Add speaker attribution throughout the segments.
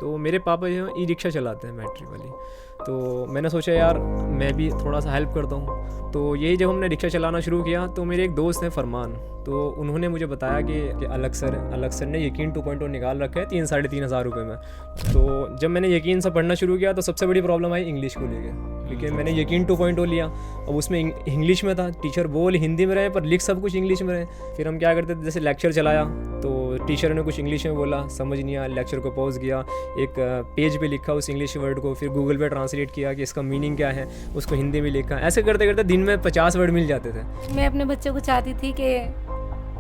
Speaker 1: तो मेरे पापा जो हैं ई रिक्शा चलाते हैं बैटरी वाली। तो मैंने सोचा यार मैं भी थोड़ा सा हेल्प करता हूँ। तो यही जब हमने रिक्शा चलाना शुरू किया तो मेरे एक दोस्त हैं फरमान, तो उन्होंने मुझे बताया कि अलग सर ने यकीन 2.0 निकाल रखा है 3-3.5 हज़ार रुपये में। तो जब मैंने यकीन से पढ़ना शुरू किया तो सबसे बड़ी प्रॉब्लम आई इंग्लिश को लेके, क्योंकि मैंने यकीन 2.0 लिया। अब उसमें इंग्लिश में था, टीचर बोल हिंदी में रहे पर लिख सब कुछ इंग्लिश में रहे। फिर हम क्या करते थे, जैसे लेक्चर चलाया तो टीचर ने कुछ इंग्लिश में बोला, समझ नहीं आया, लेक्चर को पॉज किया, एक पेज पे लिखा उस इंग्लिश वर्ड को, फिर गूगल पे ट्रांसलेट किया कि इसका मीनिंग क्या है, उसको हिंदी में लिखा। ऐसे करते करते दिन में 50 वर्ड मिल जाते थे।
Speaker 2: मैं अपने बच्चे को चाहती थी कि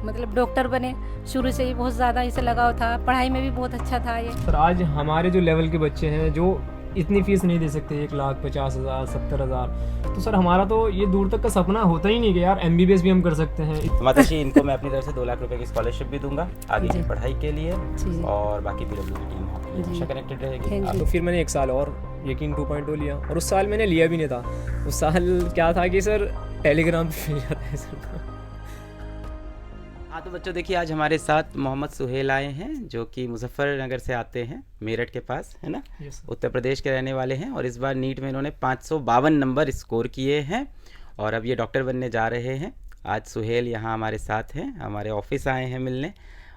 Speaker 2: मतलब डॉक्टर बने, शुरू से ही बहुत ज़्यादा इसे लगाव था, पढ़ाई में भी बहुत अच्छा था ये।
Speaker 1: सर आज हमारे जो लेवल के बच्चे हैं जो इतनी फीस नहीं दे सकते, 1,50,000 70,000, तो सर हमारा तो ये दूर तक का सपना होता ही नहीं कि यार MBBS भी हम कर सकते हैं।
Speaker 3: माता जी इनको मैं अपनी तरफ से 2 लाख रुपए की स्कॉलरशिप भी दूंगा आगे की पढ़ाई के लिए, और बाकी PW की टीम हमेशा कनेक्टेड रहेगी।
Speaker 1: तो फिर मैंने 1 साल और यकीन 2.0 लिया, और उस साल मैंने लिया भी नहीं था। उस साल क्या था कि सर टेलीग्राम पे मिल जाता है सर।
Speaker 3: हाँ तो बच्चों देखिए, आज हमारे साथ मोहम्मद सुहेल आए हैं जो कि मुजफ्फरनगर से आते हैं, मेरठ के पास है ना, उत्तर प्रदेश के रहने वाले हैं। और इस बार नीट में इन्होंने 552 नंबर स्कोर किए हैं और अब ये डॉक्टर बनने जा रहे हैं। आज सुहेल यहाँ हमारे साथ हैं, हमारे ऑफिस आए हैं मिलने,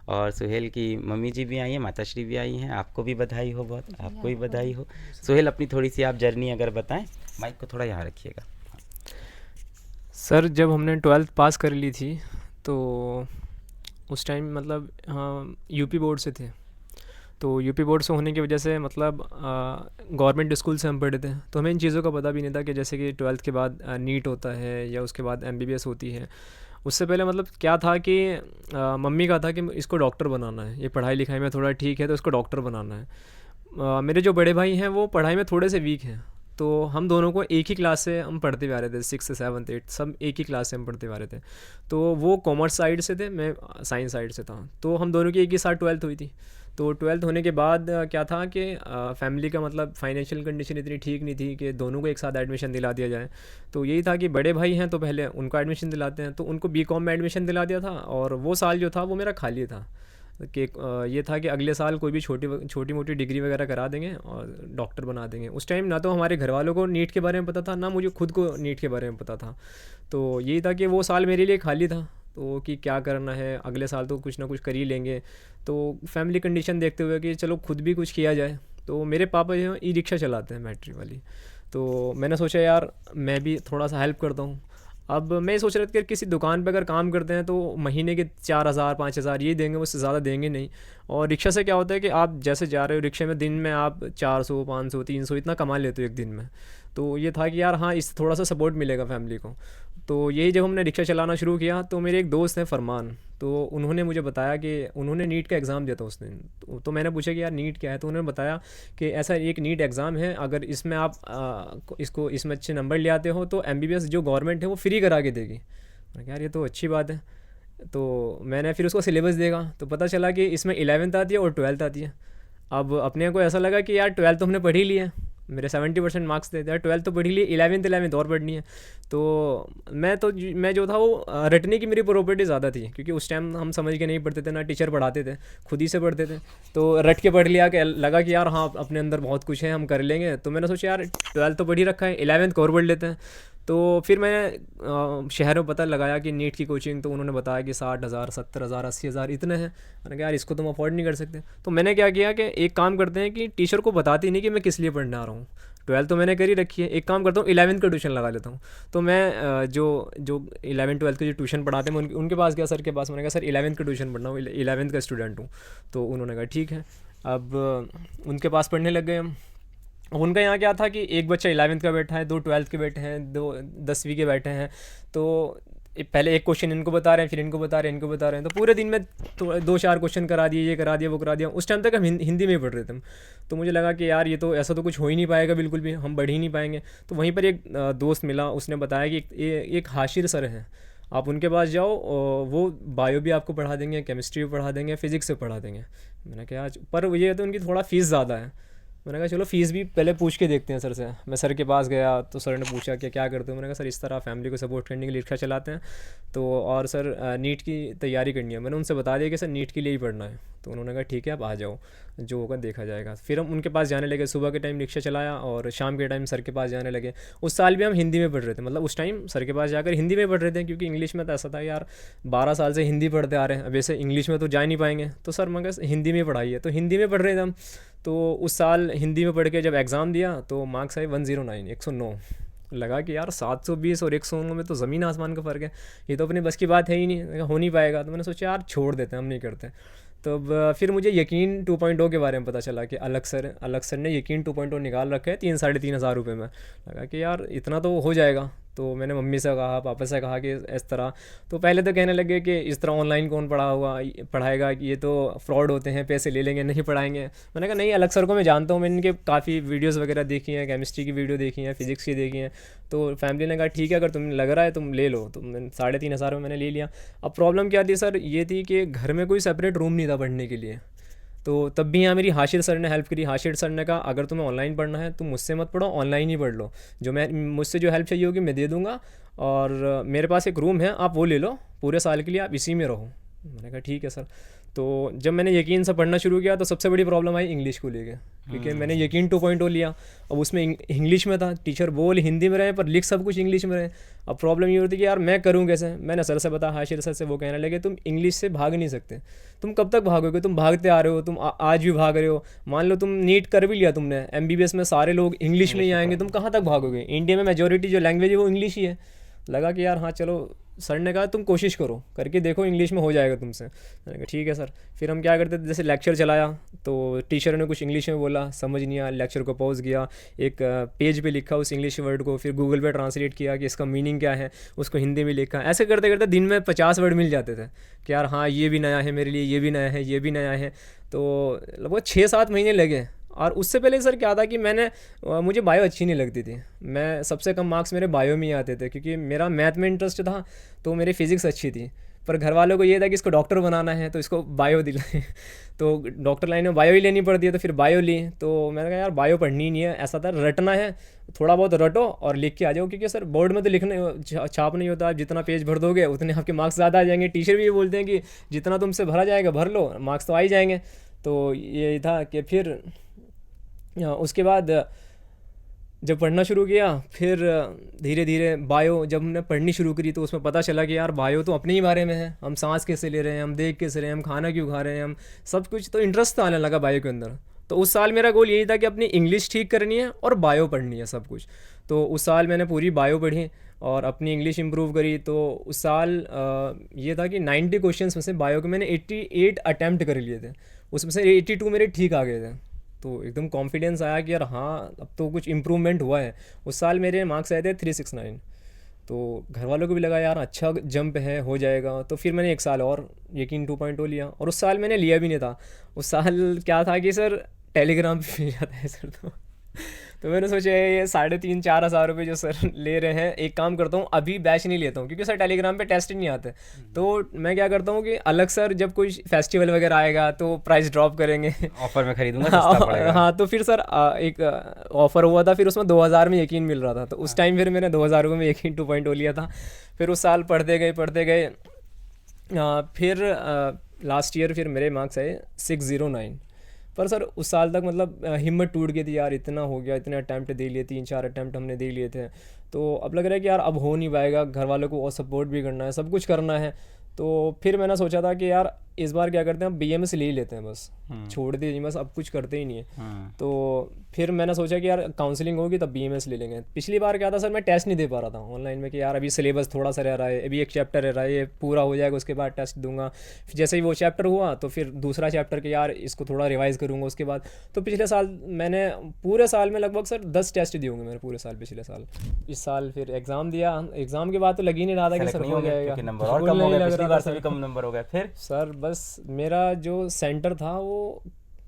Speaker 3: और सुहेल की मम्मी जी भी आई हैं, माताश्री भी आई हैं। आपको भी बधाई हो, बहुत आपको भी बधाई हो। सुहेल अपनी थोड़ी सी आप जर्नी अगर बताएं, माइक को थोड़ा यहाँ रखिएगा।
Speaker 1: सर जब हमने 12th पास कर ली थी तो उस टाइम मतलब हाँ यूपी बोर्ड से थे, तो यूपी बोर्ड से होने की वजह से मतलब गवर्नमेंट स्कूल से हम पढ़े थे, तो हमें इन चीज़ों का पता भी नहीं था कि जैसे कि 12th के बाद नीट होता है या उसके बाद MBBS होती है। उससे पहले मतलब क्या था कि मम्मी का था कि इसको डॉक्टर बनाना है, ये पढ़ाई लिखाई में थोड़ा ठीक है तो इसको डॉक्टर बनाना है। मेरे जो बड़े भाई हैं वो पढ़ाई में थोड़े से वीक हैं, तो हम दोनों को एक ही क्लास से हम पढ़ते हुए आ रहे थे, 6th 7th 8th सब एक ही क्लास से हम पढ़ते हुए आ रहे थे। तो वो कॉमर्स साइड से थे, मैं साइंस साइड से था, तो हम दोनों की एक ही साथ 12th हुई थी। तो 12th होने के बाद क्या था कि फैमिली का मतलब फाइनेंशियल कंडीशन इतनी ठीक नहीं थी कि दोनों को एक साथ एडमिशन दिला दिया जाए। तो यही था कि बड़े भाई हैं तो पहले उनको एडमिशन दिलाते हैं, तो उनको BCom में एडमिशन दिला दिया था, और वो साल जो था वो मेरा खाली था कि ये था कि अगले साल कोई भी छोटी मोटी डिग्री वगैरह करा देंगे और डॉक्टर बना देंगे। उस टाइम ना तो हमारे घर वालों को नीट के बारे में पता था, ना मुझे खुद को नीट के बारे में पता था। तो यही था कि वो साल मेरे लिए खाली था, तो कि क्या करना है, अगले साल तो कुछ ना कुछ कर ही लेंगे। तो फैमिली कंडीशन देखते हुए कि चलो खुद भी कुछ किया जाए। तो मेरे पापा जो हैं ई रिक्शा चलाते हैं बैटरी वाली, तो मैंने सोचा यार मैं भी थोड़ा सा हेल्प करता हूँ। अब मैं सोच रहा था कि किसी दुकान पे अगर काम करते हैं तो महीने के 4,000-5,000 ये देंगे, उससे ज़्यादा देंगे नहीं। और रिक्शा से क्या होता है कि आप जैसे जा रहे हो रिक्शे में, दिन में आप 400-500-300 इतना कमा लेते हो एक दिन में। तो ये था कि यार हाँ इससे थोड़ा सा सपोर्ट मिलेगा फैमिली को। तो यही जब हमने रिक्शा चलाना शुरू किया तो मेरे एक दोस्त हैं फरमान, तो उन्होंने मुझे बताया कि उन्होंने नीट का एग्ज़ाम दिया था उस दिन। तो मैंने पूछा कि यार नीट क्या है, तो उन्होंने बताया कि ऐसा एक नीट एग्ज़ाम है, अगर इसमें आप इसमें अच्छे नंबर ले आते हो तो MBBS जो गवर्नमेंट है वो फ्री करा के देगी। मैंने कहा यार ये तो अच्छी बात है। तो मैंने फिर उसको सिलेबस देखा तो पता चला कि इसमें 11th आती है और 12th आती है। अब अपने को ऐसा लगा कि यार 12th तो हमने पढ़ ही लिया, मेरे 70% मार्क्स थे यार, 12th तो पढ़ ही लिए, 11th और पढ़नी है। तो मैं जो था वो रटने की मेरी प्रॉपर्टी ज़्यादा थी, क्योंकि उस टाइम हम समझ के नहीं पढ़ते थे, ना टीचर पढ़ाते थे, खुद ही से पढ़ते थे। तो रट के पढ़ लिया कि लगा कि यार हाँ अपने अंदर बहुत कुछ है, हम कर लेंगे। तो मैंने सोचा यार 12th तो पढ़ ही रखा है, 11th को और पढ़ लेते हैं। तो फिर मैंने शहर में पता लगाया कि नीट की कोचिंग, तो उन्होंने बताया कि 60,000 70,000 80,000 इतने हैं। मैंने कहा यार इसको तुम अफोर्ड नहीं कर सकते। तो मैंने क्या किया कि एक काम करते हैं कि टीचर को बताती नहीं कि मैं किस लिए पढ़ने आ रहा हूँ, 12th तो मैंने कर ही रखी है, एक काम करता हूँ 11th का ट्यूशन लगा लेता हूँ। तो मैं जो 11th-12th के जो ट्यूशन पढ़ाते हैं मैं उनके पास गया, सर के पास। मैंने कहा सर 11th का ट्यूशन पढ़ना हूँ, 11th का स्टूडेंट हूँ। तो उन्होंने कहा ठीक है। अब उनके पास पढ़ने लग गए हम। अब उनका यहाँ क्या था कि एक बच्चा 11th का बैठा है, 2 12th के बैठे हैं, 2 10वीं के बैठे हैं। तो पहले एक क्वेश्चन इनको बता रहे हैं, फिर इनको बता रहे हैं, इनको बता रहे हैं, तो पूरे दिन में तो 2-4 क्वेश्चन करा दिए, ये करा दिया, वो करा दिया। उस टाइम तक हम हिंदी में ही पढ़ रहे थे हम। तो मुझे लगा कि यार ये तो ऐसा तो कुछ हो ही नहीं पाएगा, बिल्कुल भी हम बढ़ ही नहीं पाएंगे। तो वहीं पर एक दोस्त मिला, उसने बताया कि एक हाशिर सर हैं, आप उनके पास जाओ, वो बायो भी आपको पढ़ा देंगे, केमिस्ट्री भी पढ़ा देंगे, फिज़िक्स से पढ़ा देंगे। मैंने कहा पर ये तो उनकी थोड़ा फ़ीस ज़्यादा है। मैंने कहा चलो फ़ीस भी पहले पूछ के देखते हैं सर से। मैं सर के पास गया तो सर ने पूछा कि क्या करते हो। मैंने कहा सर इस तरह फैमिली को सपोर्ट करने के लिए रिक्शा चलाते हैं, तो और सर नीट की तैयारी करनी है। मैंने उनसे बता दिया कि सर नीट के लिए ही पढ़ना है। तो उन्होंने कहा ठीक है आप आ जाओ, जो होगा देखा जाएगा। फिर हम उनके पास जाने लगे, सुबह के टाइम रिक्शा चलाया और शाम के टाइम सर के पास जाने लगे। उस साल भी हम हिंदी में पढ़ रहे थे, मतलब उस टाइम सर के पास जाकर हिंदी में पढ़ रहे थे, क्योंकि इंग्लिश में तो ऐसा था यार 12 साल से हिंदी पढ़ते आ रहे हैं, अब ऐसे इंग्लिश में तो जा नहीं पाएंगे। तो सर मगर हिंदी में पढ़ाइए, तो हिंदी में पढ़ रहे थे हम। तो उस साल हिंदी में पढ़ के जब एग्ज़ाम दिया तो मार्क्स आए 109, 109। लगा कि यार 720 और 109 में तो ज़मीन आसमान का फ़र्क है, ये तो अपनी बस की बात है ही नहीं, मैंने कहा हो नहीं पाएगा। तो मैंने सोचा यार छोड़ देते हैं, हम नहीं करते। तो अब फिर मुझे यकीन 2.0 के बारे में पता चला कि अलग सर ने यकीन 2.0 निकाल रखा है 3-3.5 हज़ार रुपये में। लगा कि यार इतना तो हो जाएगा। तो मैंने मम्मी से कहा, पापा से कहा कि इस तरह। तो पहले तो कहने लगे कि इस तरह ऑनलाइन कौन पढ़ाएगा, कि ये तो फ्रॉड होते हैं, पैसे ले लेंगे, नहीं पढ़ाएंगे। मैंने कहा नहीं, अलग सर को मैं जानता हूँ, मैंने इनके काफ़ी वीडियोस वगैरह देखी हैं, केमिस्ट्री की वीडियो देखी हैं, फिजिक्स की देखी हैं। तो फैमिली ने कहा ठीक है, अगर तुम्हें लग रहा है तुम ले लो। तो मैंने 3.5 हज़ार में मैंने ले लिया। अब प्रॉब्लम क्या थी सर, ये थी कि घर में कोई सेपरेट रूम नहीं था पढ़ने के लिए। तो तब भी यहाँ मेरी हाशिर सर ने हेल्प करी। हाशिर सर ने कहा अगर तुम्हें ऑनलाइन पढ़ना है तुम मुझसे मत पढ़ो, ऑनलाइन ही पढ़ लो, मुझसे जो हेल्प चाहिए होगी मैं दे दूँगा, और मेरे पास एक रूम है आप वो ले लो, पूरे साल के लिए आप इसी में रहो। मैंने कहा ठीक है सर। तो जब मैंने यकीन से पढ़ना शुरू किया तो सबसे बड़ी प्रॉब्लम आई इंग्लिश को लेके, क्योंकि मैंने यकीन 2.0 लिया। अब उसमें इंग्लिश में था, टीचर बोल हिंदी में रहे पर लिख सब कुछ इंग्लिश में रहे। अब प्रॉब्लम ये होती कि यार मैं करूँ कैसे। मैंने सर से बताया, हाशिर सर से, वो कहने लगे तुम इंग्लिश से भाग नहीं सकते। तुम कब तक भागोगे, तुम भागते आ रहे हो, तुम आज भी भाग रहे हो। मान लो तुम नीट कर भी लिया तुमने, MBBS में सारे लोग इंग्लिश में ही आएंगे, तुम कहाँ तक भागोगे। इंडिया में मेजोरिटी जो लैंग्वेज है वो इंग्लिश ही है। लगा कि यार हाँ चलो, सर ने कहा तुम कोशिश करो, करके देखो, इंग्लिश में हो जाएगा तुमसे। मैंने कहा ठीक है सर। फिर हम क्या करते थे, जैसे लेक्चर चलाया तो टीचर ने कुछ इंग्लिश में बोला, समझ नहीं आया, लेक्चर को पॉज किया, एक पेज पे लिखा उस इंग्लिश वर्ड को, फिर गूगल पे ट्रांसलेट किया कि इसका मीनिंग क्या है, उसको हिंदी में लिखा। ऐसे करते करते दिन में 50 वर्ड मिल जाते थे कि यार हाँ ये भी नया है मेरे लिए, ये भी नया है, ये भी नया है। तो लगभग 6-7 महीने लगे। और उससे पहले सर क्या था कि मुझे बायो अच्छी नहीं लगती थी। मैं सबसे कम मार्क्स मेरे बायो में ही आते थे, क्योंकि मेरा मैथ में इंटरेस्ट था, तो मेरी फिज़िक्स अच्छी थी। पर घर वालों को ये था कि इसको डॉक्टर बनाना है तो इसको बायो दिलाएं। तो डॉक्टर लाइन में बायो ही लेनी पड़ती है, तो फिर बायो ली। तो मैंने कहा यार बायो पढ़नी नहीं है, ऐसा था रटना है, थोड़ा बहुत रटो और लिख के आ जाओ, क्योंकि सर बोर्ड में तो लिखने छाप नहीं होता, आप जितना पेज भर दोगे उतने आपके मार्क्स ज़्यादा आ जाएंगे। टीचर भी ये बोलते हैं कि जितना तुमसे भरा जाएगा भर लो, मार्क्स तो आ ही जाएंगे। तो ये था कि फिर उसके बाद जब पढ़ना शुरू किया, फिर धीरे धीरे बायो जब हमने पढ़नी शुरू करी तो उसमें पता चला कि यार बायो तो अपने ही बारे में है, हम सांस कैसे ले रहे हैं, हम देख कैसे रहे हैं, हम खाना क्यों खा रहे हैं, हम सब कुछ। तो इंटरेस्ट आने लगा बायो के अंदर। तो उस साल मेरा गोल यही था कि अपनी इंग्लिश ठीक करनी है और बायो पढ़नी है सब कुछ। तो उस साल मैंने पूरी बायो पढ़ी और अपनी इंग्लिश इंप्रूव करी। तो उस साल ये था कि 90 क्वेश्चंस में से बायो के मैंने 88 अटैम्प्ट कर लिए थे, उसमें से 82 मेरे ठीक आ गए थे। तो एकदम कॉन्फिडेंस आया कि यार हाँ अब तो कुछ इम्प्रूवमेंट हुआ है। उस साल मेरे मार्क्स आए थे 369। तो घर वालों को भी लगा यार अच्छा जंप है, हो जाएगा। तो फिर मैंने एक साल और यकीन 2.0 लिया, और उस साल मैंने लिया भी नहीं था। उस साल क्या था कि सर टेलीग्राम पे मिल जाता है सर। तो मैंने सोचा ये 3,500-4 हज़ार रुपये जो सर ले रहे हैं, एक काम करता हूँ अभी बैच नहीं लेता हूँ, क्योंकि सर टेलीग्राम पे टेस्ट नहीं आते। तो मैं क्या करता हूँ कि अलग सर जब कोई फेस्टिवल वगैरह आएगा तो प्राइस ड्रॉप करेंगे,
Speaker 3: ऑफर में खरीदूंगा, सस्ता पड़ेगा।
Speaker 1: हाँ तो फिर सर एक ऑफ़र हुआ था, फिर उसमें 2,000 में यकीन मिल रहा था। तो उस टाइम फिर मैंने 2,000 रुपये में यकीन 2.0 लिया था। फिर उस साल पढ़ते गए। फिर लास्ट ईयर फिर मेरे मार्क्स आए 609। पर सर उस साल तक मतलब हिम्मत टूट गई थी यार, इतना हो गया, इतने अटैम्प्ट दे लिए, 3-4 अटैम्प्ट हमने दे लिए थे। तो अब लग रहा है कि यार अब हो नहीं पाएगा, घर वालों को और सपोर्ट भी करना है, सब कुछ करना है। तो फिर मैंने सोचा था कि यार इस बार क्या करते हैं, अब BMS ले ही लेते हैं, बस छोड़ दीजिए, बस अब कुछ करते ही नहीं है। तो फिर मैंने सोचा कि यार काउंसलिंग होगी तब BMS ले लेंगे। पिछली बार क्या था सर, मैं टेस्ट नहीं दे पा रहा था ऑनलाइन में कि यार अभी सिलेबस थोड़ा सा रह रहा है, अभी एक चैप्टर रह रहा है, ये पूरा हो जाएगा उसके बाद टेस्ट दूंगा। फिर जैसे ही वो चैप्टर हुआ तो फिर दूसरा चैप्टर के यार इसको थोड़ा रिवाइज़ करूँगा उसके बाद। तो पिछले साल मैंने पूरे साल में लगभग सर 10 टेस्ट दिए होंगे मैंने पूरे साल, पिछले साल। इस साल फिर एग्ज़ाम दिया, एग्ज़ाम के बाद तो लग ही नहीं रहा था कि सर हो जाएगा,
Speaker 3: नंबर और कम हो गए, पिछली बार से भी कम नंबर हो गए। फिर
Speaker 1: सर बस मेरा जो सेंटर था वो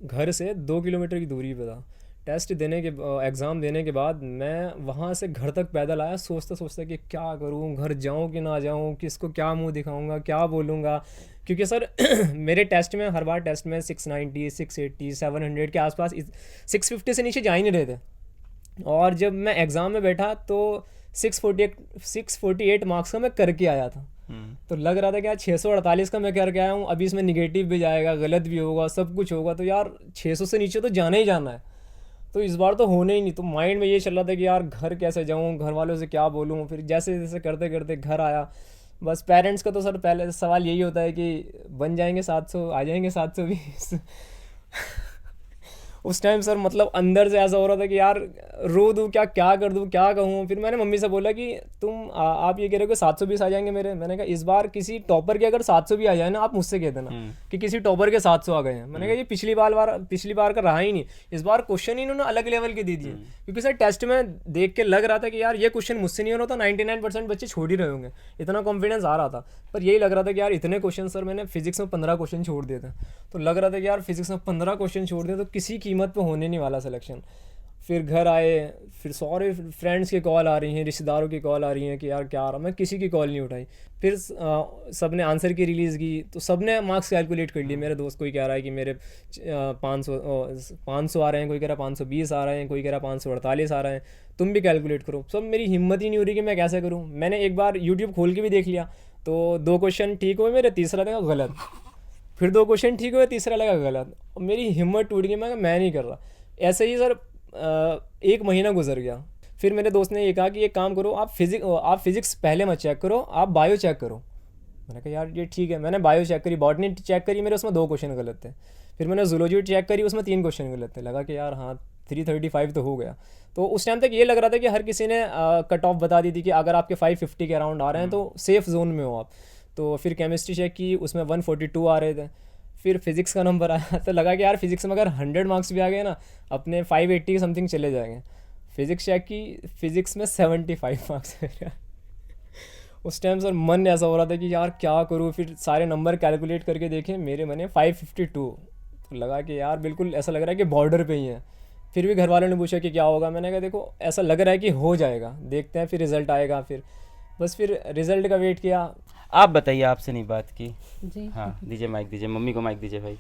Speaker 1: घर से 2 किलोमीटर की दूरी पे था, टेस्ट देने के एग्ज़ाम देने के बाद मैं वहाँ से घर तक पैदल आया सोचता सोचता कि क्या करूँ, घर जाऊँ कि ना जाऊँ, किसको क्या मुंह दिखाऊंगा, क्या बोलूँगा। क्योंकि सर मेरे टेस्ट में हर बार टेस्ट में 690 680 700 के आसपास 650 से नीचे जा ही नहीं रहे थे। और जब मैं एग्ज़ाम में बैठा तो 648 मार्क्स का मैं करके आया था। तो लग रहा था कि यार 648 का मैं करके आया हूँ, अभी इसमें निगेटिव भी जाएगा, गलत भी होगा, सब कुछ होगा, तो यार 600 से नीचे तो जाना ही जाना है। तो इस बार तो होने ही नहीं। तो माइंड में ये चल रहा था कि यार घर कैसे जाऊँ, घर वालों से क्या बोलूँ। फिर जैसे जैसे करते करते घर आया। बस पेरेंट्स का तो सर पहले सवाल यही होता है कि बन जाएंगे 700, आ जाएंगे 720। उस टाइम सर मतलब अंदर से ऐसा हो रहा था कि यार रो दूँ क्या कर दूँ, क्या कहूँ। फिर मैंने मम्मी से बोला कि तुम आप ये कह रहे हो कि 720 आ जाएंगे मेरे। मैंने कहा इस बार किसी टॉपर के अगर 700 भी आ जाए ना, आप मुझसे कह देना कि किसी टॉपर के 700 आ गए हैं। मैंने कहा ये पिछली बार का रहा ही नहीं, इस बार क्वेश्चन ही इन्होंने अलग लेवल के दे दिए। क्योंकि सर टेस्ट में देख के लग रहा था कि यार ये क्वेश्चन मुझसे नहीं हो रहा था, 99% बच्चे छोड़ ही रहे होंगे, इतना कॉन्फिडेंस आ रहा था। पर यही लग रहा था कि यार इतने क्वेश्चन, सर मैंने फिजिक्स में 15 क्वेश्चन छोड़ दिए थे। तो लग रहा था कि यार फिजिक्स में 15 क्वेश्चन छोड़ दिए तो किसी कीमत पे होने नहीं वाला सिलेक्शन। फिर घर आए, फिर सारे फ्रेंड्स की कॉल आ रही हैं, रिश्तेदारों की कॉल आ रही हैं कि यार क्या आ रहा। मैं किसी की कॉल नहीं उठाई। फिर सब ने आंसर की रिलीज़ की तो सब ने मार्क्स कैलकुलेट कर लिए। मेरे दोस्त कोई कह रहा है कि मेरे 500 आ रहे हैं, कोई कह रहा है 520 आ रहे हैं, कोई कह रहा है 548 आ रहे हैं, तुम भी कैलकुलेट करो। सब मेरी हिम्मत ही नहीं हो रही कि मैं कैसे करूँ। मैंने एक बार यूट्यूब खोल के भी देख लिया तो 2 क्वेश्चन ठीक हुए मेरे, तीसरा लगा गलत। फिर 2 क्वेश्चन ठीक हुए, तीसरा लगा गलत। और मेरी हिम्मत टूट गई। मैं नहीं कर रहा। ऐसे ही सर 1 महीना गुजर गया। फिर मेरे दोस्त ने ये कहा कि एक काम करो, आप फिज़िक्स पहले मत चेक करो, आप बायो चेक करो। मैंने कहा यार ये ठीक है। मैंने बायो चेक करी, बॉटनी चेक करी, मेरे उसमें 2 क्वेश्चन गलत थे। फिर मैंने जूलॉजी चेक करी, उसमें 3 क्वेश्चन गलत थे। लगा कि यार हाँ 335 तो हो गया। तो उस टाइम तक ये लग रहा था कि हर किसी ने कट ऑफ बता दी थी कि अगर आपके 550 के अराउंड आ रहे हैं तो सेफ़ जोन में हो आप। तो फिर केमिस्ट्री चेक की, उसमें 142 आ रहे थे। फिर फिज़िक्स का नंबर आया तो लगा कि यार फिज़िक्स में अगर 100 मार्क्स भी आ गए ना, अपने 580 के समथिंग चले जाएंगे। फिज़िक्स चेक की, फिज़िक्स में 75 मार्क्स है। उस टाइम सर मन ऐसा हो रहा था कि यार क्या करूँ। फिर सारे नंबर कैलकुलेट करके देखे, मेरे बने 552। तो लगा कि यार बिल्कुल ऐसा लग रहा है कि बॉर्डर पे ही है। फिर भी घर वालों ने पूछा कि क्या होगा। मैंने कहा देखो ऐसा लग रहा है कि हो जाएगा, देखते हैं फिर रिज़ल्ट आएगा। फिर रिज़ल्ट का वेट किया।
Speaker 3: आप बताइए, आपसे नहीं बात की
Speaker 2: जी।
Speaker 3: हाँ दीजिए माइक, दीजिए मम्मी को माइक दीजिए भाई।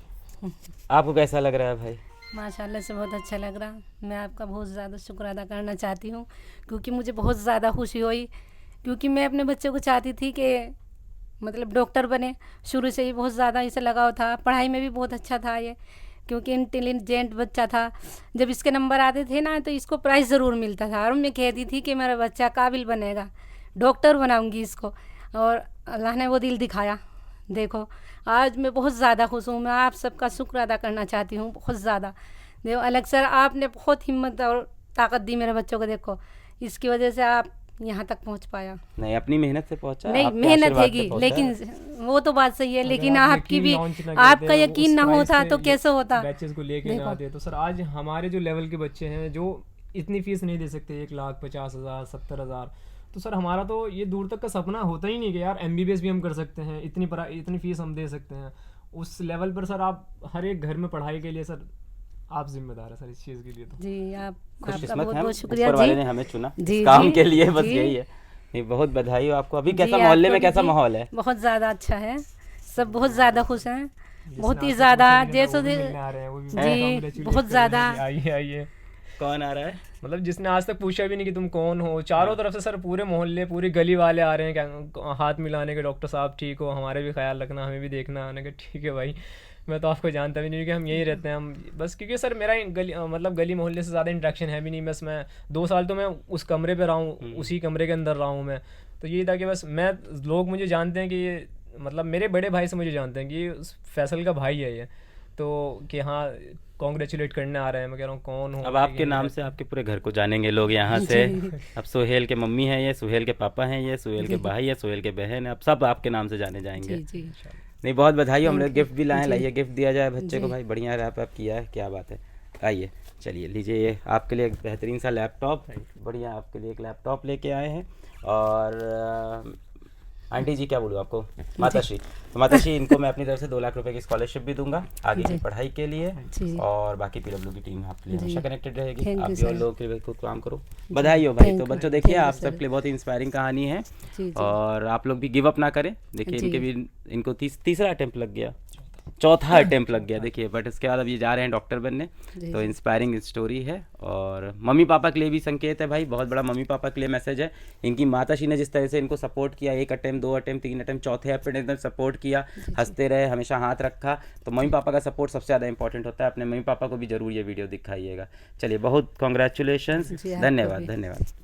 Speaker 3: आपको कैसा लग रहा है भाई?
Speaker 2: माशाल्लाह से बहुत अच्छा लग रहा। मैं आपका बहुत ज़्यादा शुक्र अदा करना चाहती हूँ क्योंकि मुझे बहुत ज़्यादा खुशी हुई। क्योंकि मैं अपने बच्चों को चाहती थी कि मतलब डॉक्टर बने। शुरू से ही बहुत ज़्यादा इसे लगाव था, पढ़ाई में भी बहुत अच्छा था ये, क्योंकि इंटेलिजेंट बच्चा था। जब इसके नंबर आते थे ना तो इसको प्राइज़ ज़रूर मिलता था और मैं कहती थी कि मेरा बच्चा काबिल बनेगा, डॉक्टर बनाऊंगी इसको। और अल्लाह ने वो दिल दिखाया। देखो आज मैं बहुत ज़्यादा खुश हूँ। मैं आप सबका शुक्र अदा करना चाहती हूँ बहुत ज़्यादा। देखो अलग सर, आपने बहुत हिम्मत और ताकत दी मेरे बच्चों को। देखो इसकी वजह से आप यहाँ तक पहुँच पाया।
Speaker 3: नहीं अपनी मेहनत से पहुंचा,
Speaker 2: नहीं
Speaker 3: आपके
Speaker 2: मेहनत
Speaker 3: आशीर्वाद
Speaker 2: हैगी,
Speaker 3: से पहुंचा
Speaker 2: लेकिन वो तो बात सही है, लेकिन
Speaker 1: अगर आप
Speaker 2: आपकी
Speaker 1: यकीन
Speaker 2: भी
Speaker 1: लॉन्च ना
Speaker 2: आपका
Speaker 1: करते,
Speaker 2: यकीन
Speaker 1: उस
Speaker 2: ना
Speaker 1: प्राइस
Speaker 2: होता
Speaker 1: पे
Speaker 2: तो कैसे होता।
Speaker 1: बैचेस को लेके ना
Speaker 2: देखो।
Speaker 1: आते तो सर आज हमारे जो लेवल के बच्चे हैं जो इतनी फीस नहीं दे सकते, 1,50,000 70,000, तो सर हमारा तो ये दूर तक का सपना होता ही नहीं कि यार MBBS भी हम कर सकते हैं, इतनी फीस हम दे सकते हैं। उस लेवल पर सर आप हर एक घर में पढ़ाई के लिए सर आप जिम्मेदार है सर इस चीज़ के लिए। तो
Speaker 2: जी आपका
Speaker 3: खुशकिस्मत
Speaker 2: बहुत
Speaker 3: हैं,
Speaker 2: बहुत शुक्रिया
Speaker 3: ऊपर वाले
Speaker 2: जी।
Speaker 3: ने हमें चुना
Speaker 2: जी,
Speaker 3: इस काम
Speaker 2: जी,
Speaker 3: के लिए, बस
Speaker 2: जी।
Speaker 3: यही है। नहीं बहुत बधाई हो आपको। अभी
Speaker 2: जी,
Speaker 3: कैसा मोहल्ले
Speaker 2: आपको
Speaker 3: में
Speaker 2: भी
Speaker 3: कैसा
Speaker 2: जी,
Speaker 3: माहौल है?
Speaker 2: बहुत ज़्यादा अच्छा है, सब बहुत ज़्यादा खुश हैं,
Speaker 1: जिसने
Speaker 2: बहुत ही
Speaker 1: आज तक
Speaker 2: ज़्यादा।
Speaker 1: पूछा नहीं था,
Speaker 2: जैसे
Speaker 1: वो भी मिलने आ रहे हैं, वो भी
Speaker 2: जी,
Speaker 1: congratulate
Speaker 2: बहुत
Speaker 1: कर रहे हैं
Speaker 2: ज़्यादा।
Speaker 1: कि आइए आइए।
Speaker 3: कौन आ रहा है?
Speaker 1: मतलब जिसने आज तक पूछा भी नहीं कि तुम कौन हो, चारों तरफ से सर पूरे मोहल्ले पूरी गली वाले आ रहे हैं क्या हाथ मिलाने के, डॉक्टर साहब ठीक हो, हमारे भी ख्याल रखना, हमें भी देखना। मैंने कहा ठीक है भाई, मैं तो आपको जानता भी नहीं कि हम यही रहते हैं हम बस। क्योंकि सर मेरा मतलब गली मोहल्ले से ज़्यादा इंटरेक्शन है भी नहीं। बस मैं 2 साल तो मैं उस कमरे पे रहा हूँ, उसी कमरे के अंदर रहा हूँ मैं। तो यही था कि बस लोग मुझे जानते हैं कि ये मतलब मेरे बड़े भाई से मुझे जानते हैं कि ये फैसल का भाई है ये, तो कि हाँ कॉन्ग्रेचुलेट करने आ रहे हैं। मैं कह रहा हूँ कौन हो।
Speaker 3: अब आपके नाम से आपके पूरे घर को जानेंगे लोग यहाँ से। अब सुहेल के मम्मी हैं ये, सुहेल के पापा हैं ये, सुहेल के भाई है, सुहेल के बहन है, अब सब आपके नाम से जाने जाएंगे।
Speaker 2: जी जी।
Speaker 3: नहीं बहुत बधाई हो। हम लोग
Speaker 2: Thank you।
Speaker 3: गिफ्ट भी लाए,
Speaker 2: जी।
Speaker 3: लाइए गिफ्ट दिया जाए बच्चे को
Speaker 2: जी।
Speaker 3: भाई। बढ़िया रैप ऐप किया है, क्या बात है। आइए चलिए लीजिए, ये आपके लिए एक बेहतरीन सा लैपटॉप, बढ़िया आपके लिए एक लैपटॉप लेके आए हैं। और आंटी जी क्या बोलूँ आपको, माताश्री, तो माताश्री इनको मैं अपनी तरफ से 2 लाख रुपए की स्कॉलरशिप भी दूंगा आगे की पढ़ाई के लिए,
Speaker 2: जी।
Speaker 3: और बाकी पीडब्ल्यू की टीम आपके लिए हमेशा कनेक्टेड रहेगी।
Speaker 2: Thank
Speaker 3: आप
Speaker 2: you,
Speaker 3: भी और
Speaker 2: sir.
Speaker 3: लोगों के लिए खुद काम करो, बधाई हो भाई।
Speaker 2: Thank
Speaker 3: तो
Speaker 2: you.
Speaker 3: बच्चों देखिए
Speaker 2: Thank you,
Speaker 3: आप
Speaker 2: sir.
Speaker 3: सबके लिए बहुत ही इंस्पायरिंग कहानी है,
Speaker 2: जी, जी।
Speaker 3: और आप लोग भी गिव अप ना करें। देखिए
Speaker 2: जी।
Speaker 3: इनके भी, इनको तीसरा अटेम्प्ट लग गया, चौथा अटेम्प्ट लग गया देखिए, बट इसके बाद अब ये जा रहे हैं डॉक्टर बनने।
Speaker 2: जी,
Speaker 3: तो
Speaker 2: जी।
Speaker 3: इंस्पायरिंग स्टोरी है, और मम्मी पापा के लिए भी संकेत है भाई, बहुत बड़ा मम्मी पापा के लिए मैसेज है। इनकी माताश्री ने जिस तरह से इनको सपोर्ट किया, 1 अटेम्प्ट 2 अटेम्प्ट 3 अटेम्प्ट, चौथे अटेम्प्ट एकदम सपोर्ट किया, हंसते रहे, हमेशा हाथ रखा। तो मम्मी पापा का सपोर्ट सबसे ज़्यादा इंपॉर्टेंट होता है, अपने मम्मी पापा को भी जरूर ये वीडियो दिखाइएगा। चलिए बहुत कॉन्ग्रेचुलेशंस,
Speaker 2: जी, आपको
Speaker 3: धन्यवाद
Speaker 2: भी।
Speaker 3: धन्यवाद।